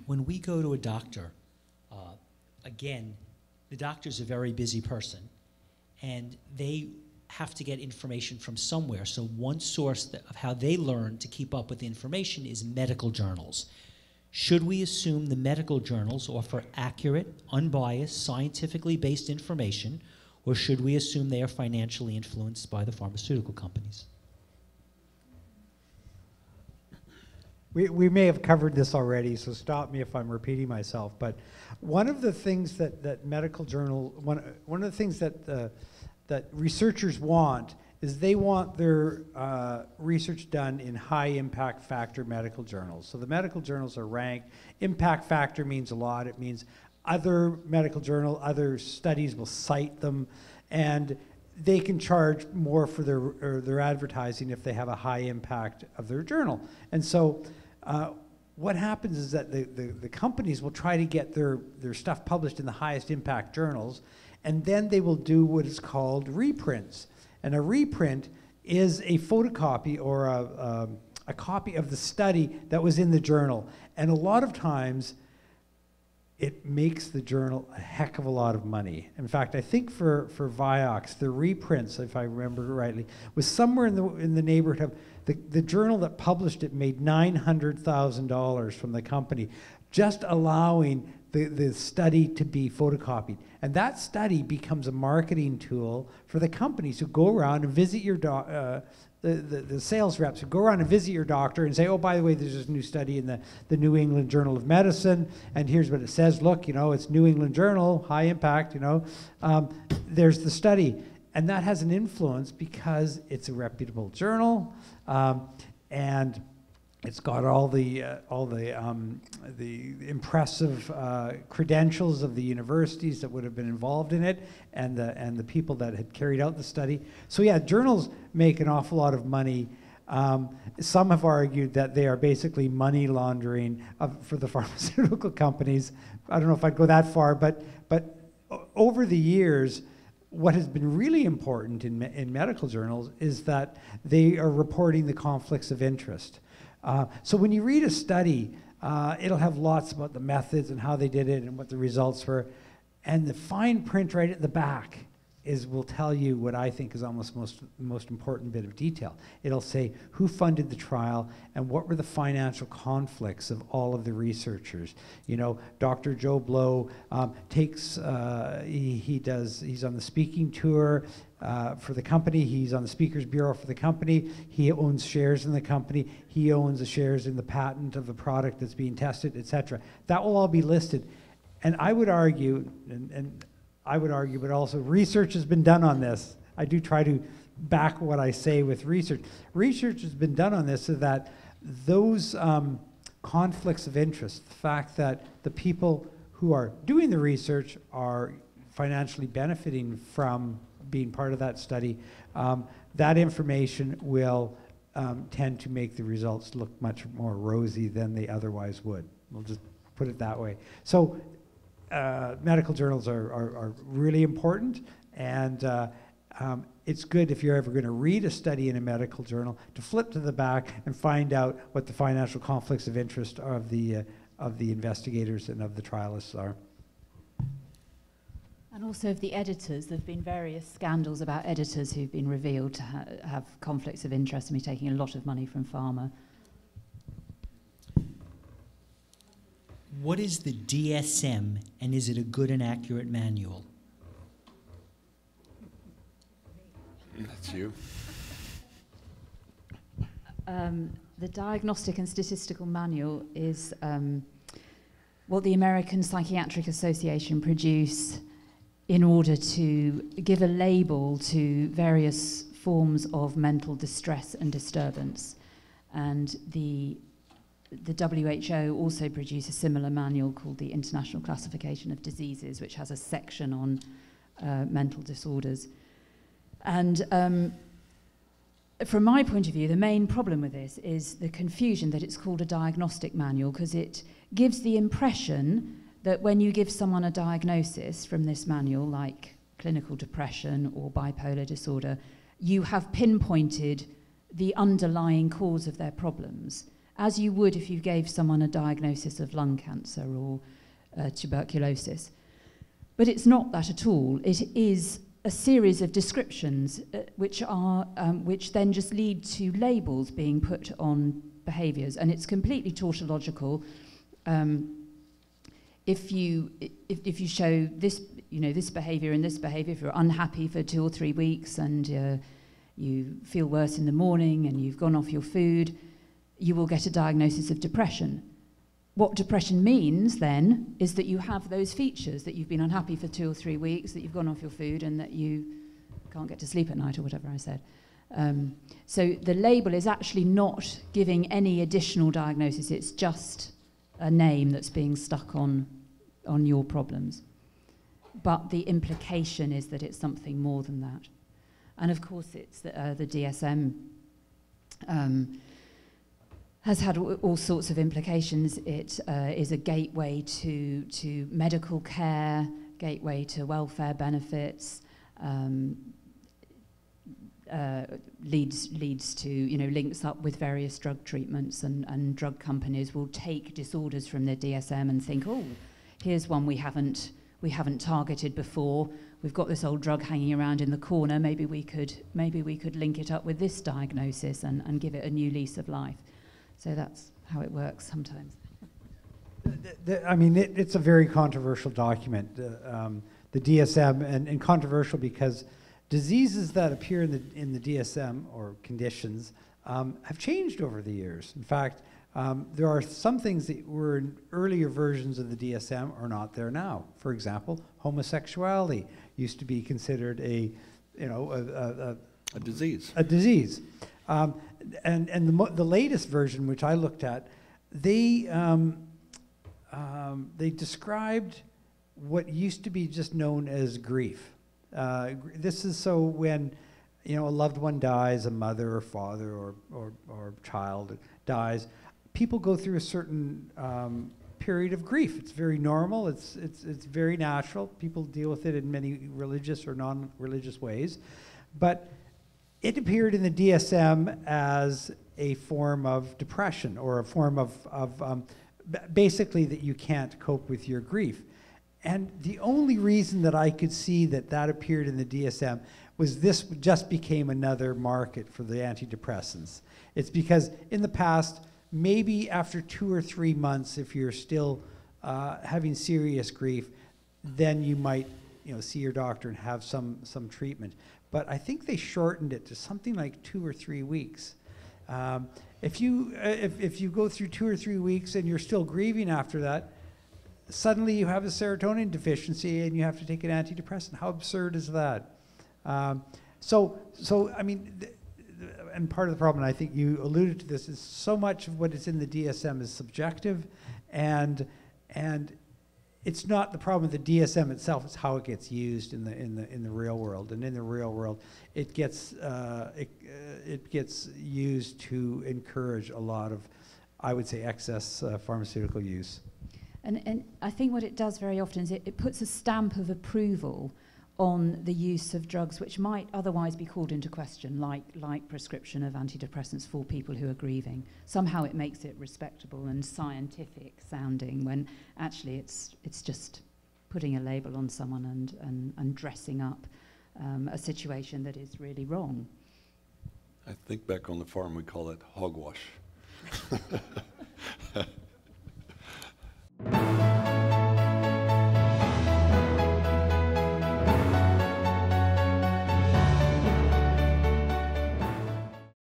when we go to a doctor, again, the doctor's a very busy person, and they have to get information from somewhere. So one source of how they learn to keep up with the information is medical journals. Should we assume the medical journals offer accurate, unbiased, scientifically based information, or should we assume they are financially influenced by the pharmaceutical companies? We may have covered this already, so stop me if I'm repeating myself, but one of the things that medical journal, one of the things that researchers want is they want their research done in high impact factor medical journals. So the medical journals are ranked. Impact factor means a lot. It means other medical journal, other studies will cite them, and they can charge more for their advertising if they have a high impact of their journal. And so what happens is that the companies will try to get their stuff published in the highest impact journals, and then they will do what is called reprints. And a reprint is a photocopy or a copy of the study that was in the journal. And a lot of times, it makes the journal a heck of a lot of money. In fact, I think for Vioxx, the reprints, if I remember rightly, was somewhere in the neighborhood of the journal that published it made $900,000 from the company, just allowing the study to be photocopied. And that study becomes a marketing tool for the companies who go around and visit your the sales reps who go around and visit your doctor and say, oh, by the way, there's this new study in the New England Journal of Medicine, and here's what it says. Look, it's New England Journal, high impact, there's the study. And that has an influence because it's a reputable journal, and it's got all the impressive credentials of the universities that would have been involved in it, and the people that had carried out the study. So yeah, journals make an awful lot of money. Some have argued that they are basically money laundering for the pharmaceutical companies. I don't know if I'd go that far, but over the years, what has been really important in medical journals is that they are reporting the conflicts of interest. So when you read a study, it'll have lots about the methods and how they did it and what the results were. And the fine print right at the back will tell you what I think is almost most important bit of detail. It'll say who funded the trial and what were the financial conflicts of all of the researchers. Dr. Joe Blow he's on the speaking tour for the company. He's on the Speakers Bureau for the company. He owns shares in the company. He owns the shares in the patent of the product that's being tested, etc. That will all be listed. And I would argue, but also research has been done on this. I do try to back what I say with research. Research has been done on this so that those conflicts of interest, the fact that the people who are doing the research are financially benefiting from being part of that study, that information will tend to make the results look much more rosy than they otherwise would. We'll just put it that way. So medical journals are really important, and it's good if you're ever going to read a study in a medical journal to flip to the back and find out what the financial conflicts of interest of the investigators and of the trialists are. And also of the editors. There have been various scandals about editors who've been revealed to have conflicts of interest and be taking a lot of money from pharma. What is the DSM, and is it a good and accurate manual? That's you. The Diagnostic and Statistical Manual is what the American Psychiatric Association produce in order to give a label to various forms of mental distress and disturbance. And the WHO also produced a similar manual called the International Classification of Diseases, which has a section on mental disorders. And from my point of view, the main problem with this is the confusion that it's called a diagnostic manual, because it gives the impression that when you give someone a diagnosis from this manual, like clinical depression or bipolar disorder, you have pinpointed the underlying cause of their problems. as you would if you gave someone a diagnosis of lung cancer or tuberculosis. But it's not that at all. It is a series of descriptions which then just lead to labels being put on behaviours, and it's completely tautological. If you show this, this behaviour and this behaviour, if you're unhappy for 2 or 3 weeks and you feel worse in the morning and you've gone off your food, you will get a diagnosis of depression. What depression means then is that you have those features, that you've been unhappy for 2 or 3 weeks, that you've gone off your food, and that you can't get to sleep at night or whatever I said. So the label is actually not giving any additional diagnosis. It's just a name that's being stuck on your problems. But the implication is that it's something more than that. And of course it's the DSM has had all sorts of implications. It is a gateway to medical care, gateway to welfare benefits, leads to, links up with various drug treatments, and drug companies will take disorders from their DSM and think, oh, here's one we haven't targeted before. We've got this old drug hanging around in the corner. Maybe we could link it up with this diagnosis and give it a new lease of life. So that's how it works sometimes. It's a very controversial document, the DSM, and controversial because diseases that appear in the DSM, or conditions, have changed over the years. In fact, there are some things that were in earlier versions of the DSM are not there now. For example, homosexuality used to be considered a disease. A disease. And the latest version, which I looked at, they described what used to be just known as grief. This is so when a loved one dies, a mother or father or child dies, people go through a certain period of grief. It's very normal. It's very natural. People deal with it in many religious or non-religious ways, but it appeared in the DSM as a form of depression, or a form of basically that you can't cope with your grief. And the only reason that I could see that appeared in the DSM was this just became another market for the antidepressants. It's because in the past, maybe after 2 or 3 months, if you're still having serious grief, then you might see your doctor and have some treatment. But I think they shortened it to something like 2 or 3 weeks. If you go through 2 or 3 weeks and you're still grieving after that, suddenly you have a serotonin deficiency and you have to take an antidepressant. How absurd is that? And part of the problem, and I think you alluded to this, is so much of what is in the DSM is subjective, and it's not the problem with the DSM itself, it's how it gets used in the real world. And in the real world, it gets used to encourage a lot of, I would say, excess pharmaceutical use. And I think what it does very often is it puts a stamp of approval on the use of drugs which might otherwise be called into question, like prescription of antidepressants for people who are grieving. Somehow it makes it respectable and scientific sounding, when actually it's just putting a label on someone and dressing up a situation that is really wrong. I think back on the farm we call it hogwash.